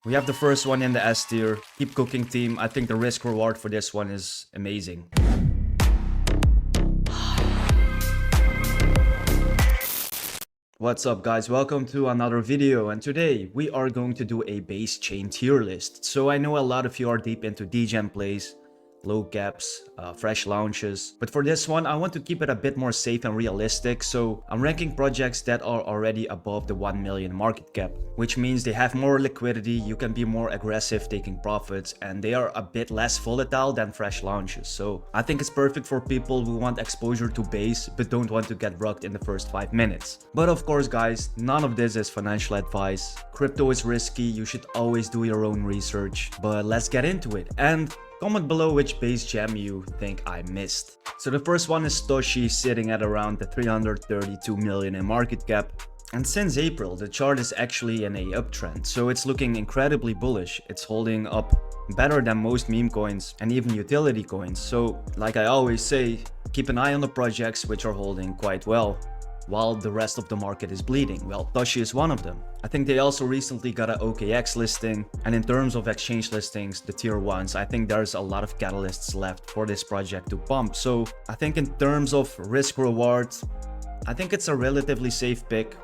We have the first one in the S tier. Keep cooking, team. I think the risk reward for this one is amazing. What's up guys, welcome to another video, and today we are going to do a base chain tier list. So I know a lot of you are deep into degen plays, low caps, fresh launches, but for this one I want to keep it a bit more safe and realistic. So I'm ranking projects that are already above the 1 million market cap, which means they have more liquidity, you can be more aggressive taking profits, and they are a bit less volatile than fresh launches. So I think it's perfect for people who want exposure to base but don't want to get rugged in the first 5 minutes. But of course guys, none of this is financial advice. Crypto is risky, you should always do your own research, but let's get into it. And comment below which base gem you think I missed. So the first one is Toshi, sitting at around the 332 million in market cap. And since April, the chart is actually in a uptrend, so it's looking incredibly bullish. It's holding up better than most meme coins and even utility coins. So like I always say, keep an eye on the projects which are holding quite well, while the rest of the market is bleeding. Well, Toshi is one of them. I think they also recently got an OKX listing, and in terms of exchange listings, the tier 1s, I think there's a lot of catalysts left for this project to pump. So I think in terms of risk reward, I think it's a relatively safe pick.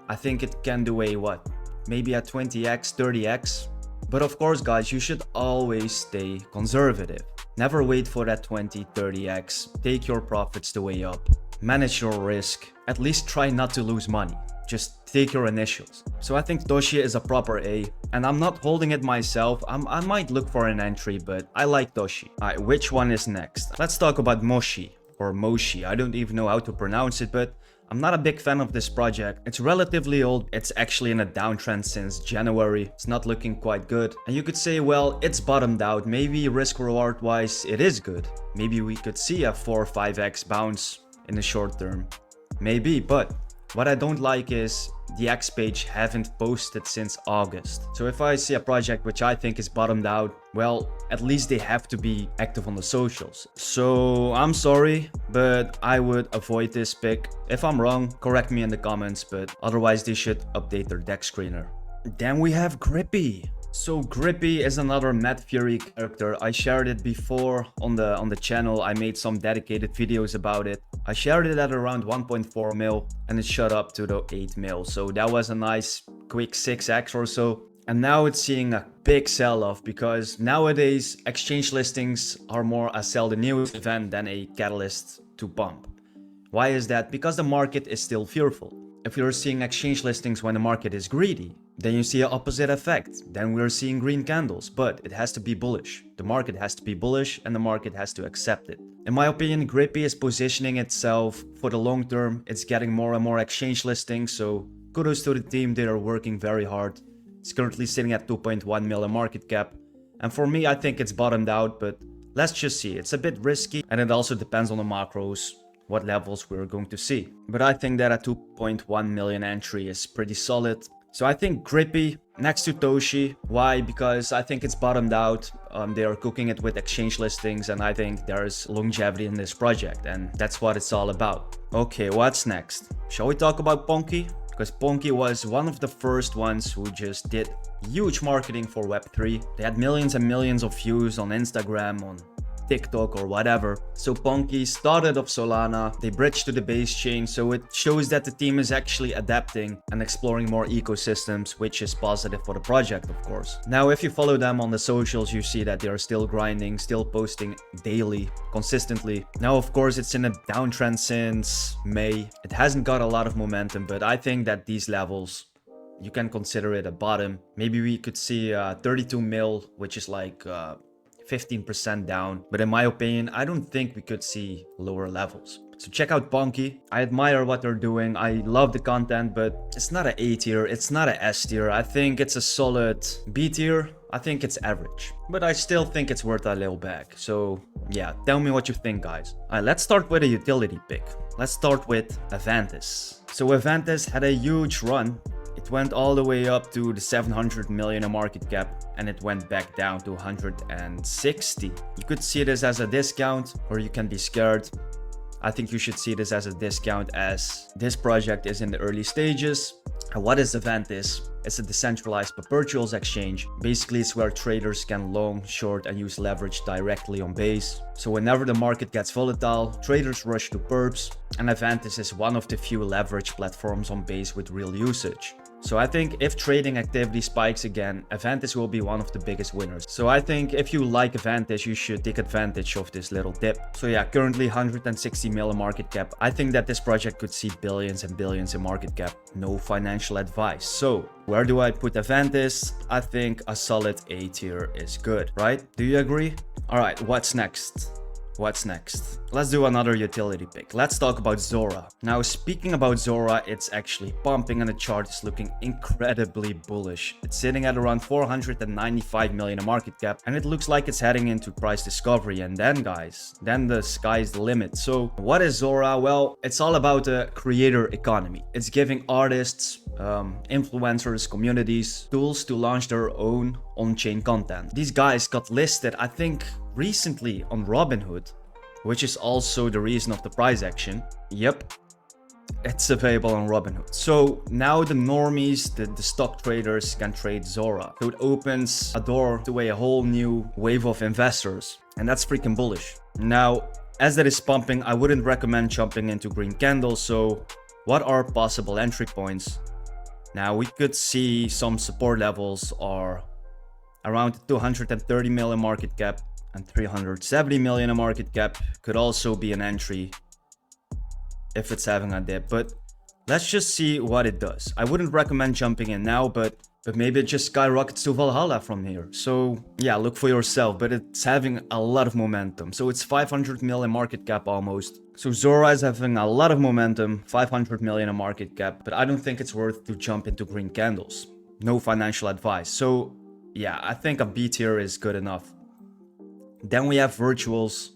I think it can do a maybe a 20x, 30x. But of course guys, you should always stay conservative. Never wait for that 20, 30x. Take your profits the way up. Manage your risk. At least try not to lose money. Just take your initials. So I think Toshi is a proper A, and I'm not holding it myself. I might look for an entry, but I like Toshi. Alright, which one is next? Let's talk about Moshi, or Moshi. I don't even know how to pronounce it, but I'm not a big fan of this project. It's relatively old. It's actually in a downtrend since January. It's not looking quite good. And you could say, well, it's bottomed out. Maybe risk reward wise, it is good. Maybe we could see a 4 or 5x bounce in the short term. Maybe, but what I don't like is the X page haven't posted since August. So if I see a project which I think is bottomed out, well, at least they have to be active on the socials. So I'm sorry, but I would avoid this pick. If I'm wrong, correct me in the comments, but otherwise they should update their deck screener. Then we have Grippy. So Grippy is another Mad Fury character. I shared it before on the channel. I made some dedicated videos about it. I shared it at around 1.4 mil and it shot up to the 8 mil. So that was a nice quick 6x or so. And now it's seeing a big sell-off because nowadays exchange listings are more a sell the news event than a catalyst to pump. Why is that? Because the market is still fearful. If you're seeing exchange listings when the market is greedy, then you see an opposite effect. Then we're seeing green candles, but it has to be bullish. The market has to be bullish and the market has to accept it. In my opinion, Grippy is positioning itself for the long term. It's getting more and more exchange listings, so kudos to the team. They are working very hard. It's currently sitting at 2.1 million market cap. And for me, I think it's bottomed out, but let's just see. It's a bit risky and it also depends on the macros, what levels we're going to see. But I think that a 2.1 million entry is pretty solid. So I think Grippy next to Toshi. Why? Because I think it's bottomed out. They are cooking it with exchange listings, and I think there's longevity in this project, and that's what it's all about. Okay, what's next? Shall we talk about Ponky? Because Ponky was one of the first ones who just did huge marketing for Web3. They had millions and millions of views on Instagram, on TikTok or whatever. So Ponky started off Solana, they bridged to the base chain, so it shows that the team is actually adapting and exploring more ecosystems, which is positive for the project, of course. Now, if you follow them on the socials, you see that they are still grinding, still posting daily, consistently. Now, of course, it's in a downtrend since May. It hasn't got a lot of momentum, but I think that these levels, you can consider it a bottom. Maybe we could see 32 mil, which is like 15% down, but in my opinion, I don't think we could see lower levels. So check out Ponky. I admire what they're doing. I love the content, but it's not an A tier. It's not an S tier. I think it's a solid B tier. I think it's average, but I still think it's worth a little bag. So yeah, tell me what you think, guys. Alright, let's start with a utility pick. Let's start with Avantis. So Avantis had a huge run. It went all the way up to the 700 million in market cap, and it went back down to 160. You could see this as a discount, or you can be scared. I think you should see this as a discount as this project is in the early stages. And what is Avantis? It's a decentralized perpetuals exchange. Basically, it's where traders can long, short, and use leverage directly on Base. So whenever the market gets volatile, traders rush to perps, and Avantis is one of the few leverage platforms on Base with real usage. So I think if trading activity spikes again, Avantis will be one of the biggest winners. So I think if you like Avantis, you should take advantage of this little dip. So yeah, currently 160 million market cap. I think that this project could see billions and billions in market cap. No financial advice. So where do I put Avantis? I think a solid A tier is good, right? Do you agree? All right, what's next? What's next? Let's do another utility pick. Let's talk about Zora. Now, speaking about Zora, it's actually pumping and the chart is looking incredibly bullish. It's sitting at around 495 million in market cap and it looks like it's heading into price discovery. And then guys, then the sky's the limit. So what is Zora? Well, it's all about a creator economy. It's giving artists, influencers, communities, tools to launch their own on-chain content. These guys got listed, I think, recently on Robinhood, which is also the reason of the price action. Yep, it's available on Robinhood. So now the normies, the stock traders can trade Zora. So it opens a door to a whole new wave of investors. And that's freaking bullish. Now, as that is pumping, I wouldn't recommend jumping into green candles. So what are possible entry points? Now we could see some support levels are around 230 million market cap and 370 million in market cap. Could also be an entry if it's having a dip, but let's just see what it does. I wouldn't recommend jumping in now, but maybe it just skyrockets to Valhalla from here. So yeah, look for yourself, but it's having a lot of momentum. So it's 500 million market cap almost. So Zora is having a lot of momentum, 500 million in market cap, but I don't think it's worth to jump into green candles. No financial advice. So yeah, I think a B tier is good enough. Then we have virtuals,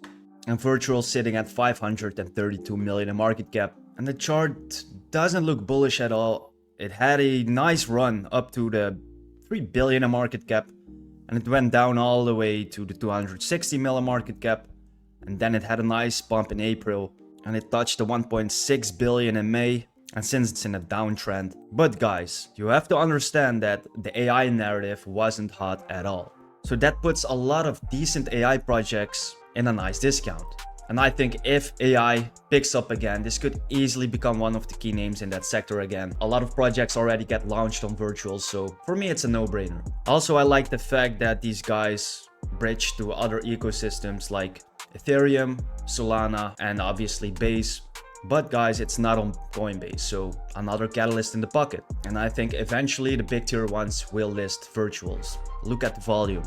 and virtuals sitting at 532 million in market cap. And the chart doesn't look bullish at all. It had a nice run up to the 3 billion in market cap, and it went down all the way to the 260 million market cap. And then it had a nice bump in April, and it touched the 1.6 billion in May. And since it's in a downtrend. But guys, you have to understand that the AI narrative wasn't hot at all. So that puts a lot of decent AI projects in a nice discount. And I think if AI picks up again, this could easily become one of the key names in that sector again. A lot of projects already get launched on virtuals, so for me it's a no-brainer. Also, I like the fact that these guys bridge to other ecosystems like Ethereum, Solana, and obviously Base. But guys, it's not on Coinbase, so another catalyst in the pocket. And I think eventually the big tier ones will list virtuals. Look at the volume.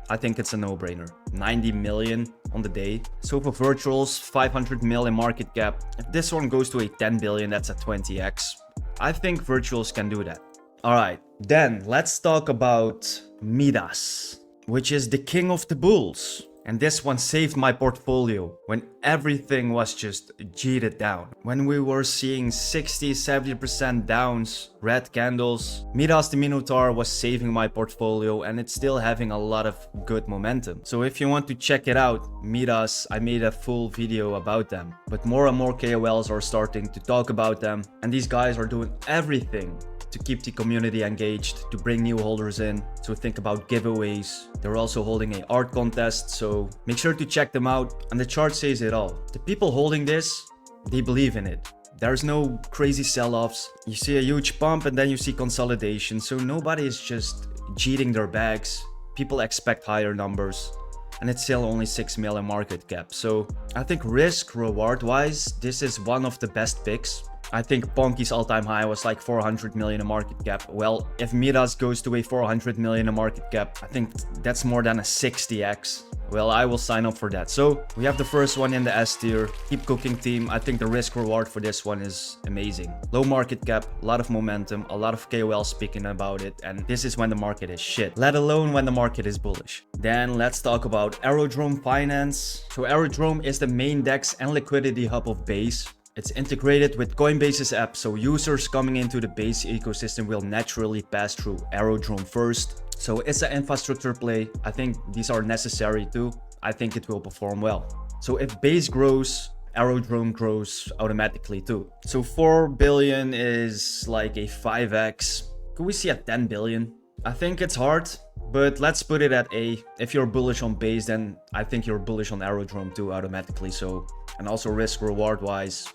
I think it's a no-brainer. 90 million on the day. So for virtuals, 500 million market cap. If this one goes to a 10 billion, that's a 20x. I think virtuals can do that. All right, then let's talk about Midas, which is the king of the bulls. And this one saved my portfolio when everything was just jeeted down. When we were seeing 60-70% downs, red candles, Midas the Minotaur was saving my portfolio and it's still having a lot of good momentum. So if you want to check it out, Midas, I made a full video about them. But more and more KOLs are starting to talk about them. And these guys are doing everything to keep the community engaged, to bring new holders in. So think about giveaways. They're also holding a art contest, so make sure to check them out. And the chart says it all. The people holding this, they believe in it. There's no crazy sell-offs. You see a huge pump and then you see consolidation. So nobody is just cheating their bags. People expect higher numbers. And it's still only 6 million market cap. So I think risk reward wise, this is one of the best picks. I think Ponky's all-time high was like 400 million in market cap. Well, if Midas goes to a 400 million in market cap, I think that's more than a 60x. Well, I will sign up for that. So we have the first one in the S tier. Keep cooking team. I think the risk reward for this one is amazing. Low market cap, a lot of momentum, a lot of KOL speaking about it. And this is when the market is shit, let alone when the market is bullish. Then let's talk about Aerodrome Finance. So Aerodrome is the main DEX and liquidity hub of Base. It's integrated with Coinbase's app, so users coming into the Base ecosystem will naturally pass through Aerodrome first. So it's an infrastructure play. I think these are necessary too. I think it will perform well. So if Base grows, Aerodrome grows automatically too. So 4 billion is like a 5x. Could we see a 10 billion? I think it's hard, but let's put it at A. If you're bullish on base, then I think you're bullish on Aerodrome too automatically. So, and also risk reward wise,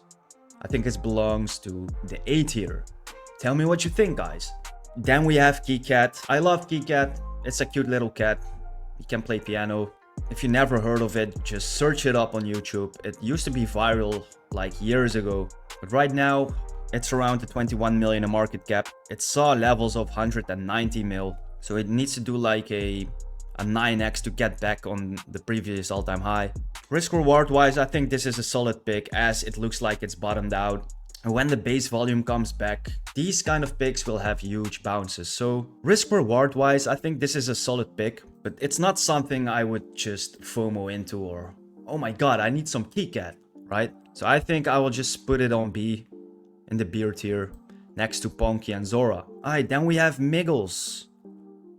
I think it belongs to the A tier. Tell me what you think, guys. Then we have Keycat. I love Keycat. It's a cute little cat. He can play piano. If you never heard of it, just search it up on YouTube. It used to be viral like years ago, but right now it's around the 21 million in market cap. It saw levels of 190 mil, so it needs to do like a 9x to get back on the previous all-time high. Risk reward wise, I think this is a solid pick as it looks like it's bottomed out. And when the base volume comes back, these kind of picks will have huge bounces. So risk reward wise, I think this is a solid pick, but it's not something I would just FOMO into or, oh my god, I need some Keycat, right? So I think I will just put it on B in the beer tier next to Ponky and Zora. Alright, then we have Miggles.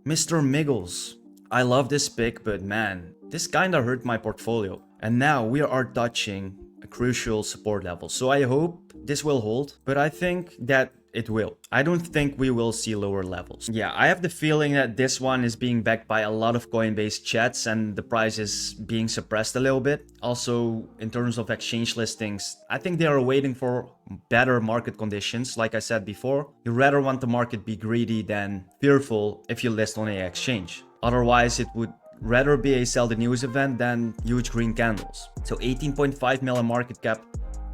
Mr. Miggles. I love this pick, but man, this kinda hurt my portfolio. And now we are touching a crucial support level. So I hope this will hold, but I think that it will. I don't think we will see lower levels. Yeah, I have the feeling that this one is being backed by a lot of Coinbase chats and the price is being suppressed a little bit. Also, in terms of exchange listings, I think they are waiting for better market conditions. Like I said before, you rather want the market be greedy than fearful if you list on a exchange. Otherwise, it would rather be a sell the news event than huge green candles. So 18.5 million market cap.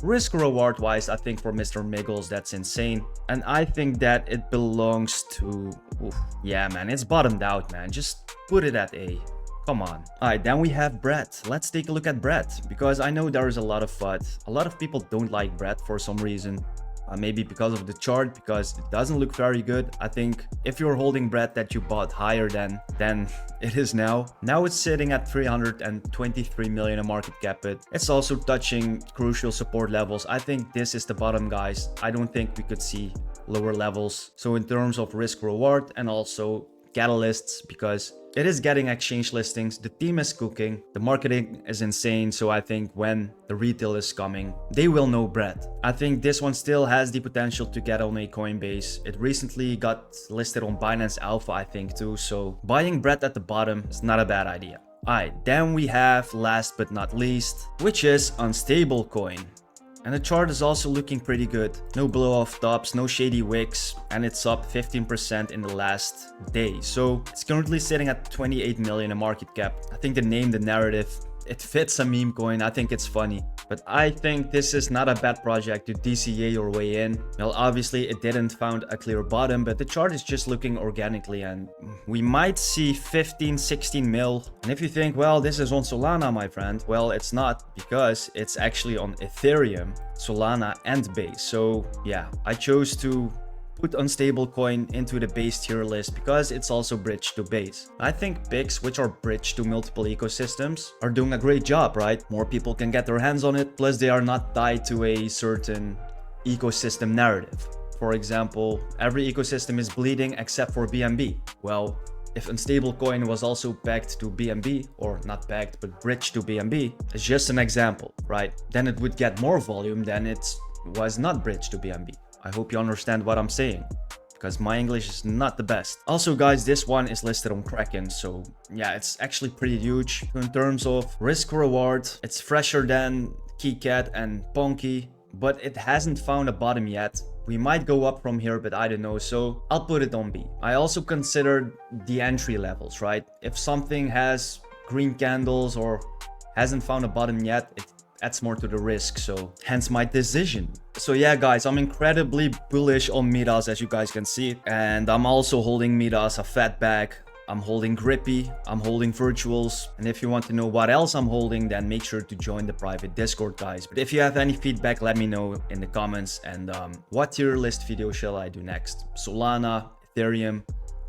Risk reward wise, I think for Mr. Miggles, that's insane. And I think that it belongs to... Oof, yeah, man, it's bottomed out, man. Just put it at A. Come on. Alright, then we have Brett. Let's take a look at Brett, because I know there is a lot of FUD. A lot of people don't like Brett for some reason. Maybe because of the chart, because it doesn't look very good. I think if you're holding Brett that you bought higher than it is now. Now it's sitting at 323 million in market cap, but it's also touching crucial support levels. I think this is the bottom, guys. I don't think we could see lower levels. So in terms of risk reward and also catalysts, because it is getting exchange listings, the team is cooking, the marketing is insane, so I think when the retail is coming, they will know Brett. I think this one still has the potential to get on a Coinbase. It recently got listed on Binance Alpha, I think too, so buying Brett at the bottom is not a bad idea. Alright, then we have last but not least, which is Unstable Coin. And the chart is also looking pretty good. No blow off tops, no shady wicks, and it's up 15% in the last day. So it's currently sitting at 28 million in market cap. I think the name, the narrative, it fits a meme coin. I think it's funny. But I think this is not a bad project to DCA your way in. Well, obviously it didn't found a clear bottom, but the chart is just looking organically and we might see 15, 16 mil. And if you think, well, this is on Solana, my friend, well, it's not, because it's actually on Ethereum, Solana and Base. So yeah, I chose to put Unstable Coin into the base tier list because it's also bridged to base. I think picks which are bridged to multiple ecosystems are doing a great job, right? More people can get their hands on it, plus they are not tied to a certain ecosystem narrative. For example, every ecosystem is bleeding except for BNB. Well, if Unstable Coin was also pegged to BNB, or not pegged but bridged to BNB, it's just an example, right? Then it would get more volume than it was not bridged to BNB. I hope you understand what I'm saying, because my English is not the best. Also, guys, this one is listed on Kraken, so yeah, it's actually pretty huge. In terms of risk reward, it's fresher than Keycat and Ponky, but it hasn't found a bottom yet. We might go up from here, but I don't know, so I'll put it on B. I also considered the entry levels, right? If something has green candles or hasn't found a bottom yet, it adds more to the risk, so hence my decision. So yeah, guys, I'm incredibly bullish on Midas, as you guys can see, and I'm also holding Midas a fat bag. I'm holding Grippy, I'm holding Virtuals, and if you want to know what else I'm holding, then make sure to join the private Discord, guys. But if you have any feedback, let me know in the comments, and what tier list video shall I do next? Solana, Ethereum?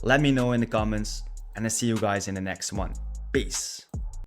Let me know in the comments, and I'll see you guys in the next one. Peace.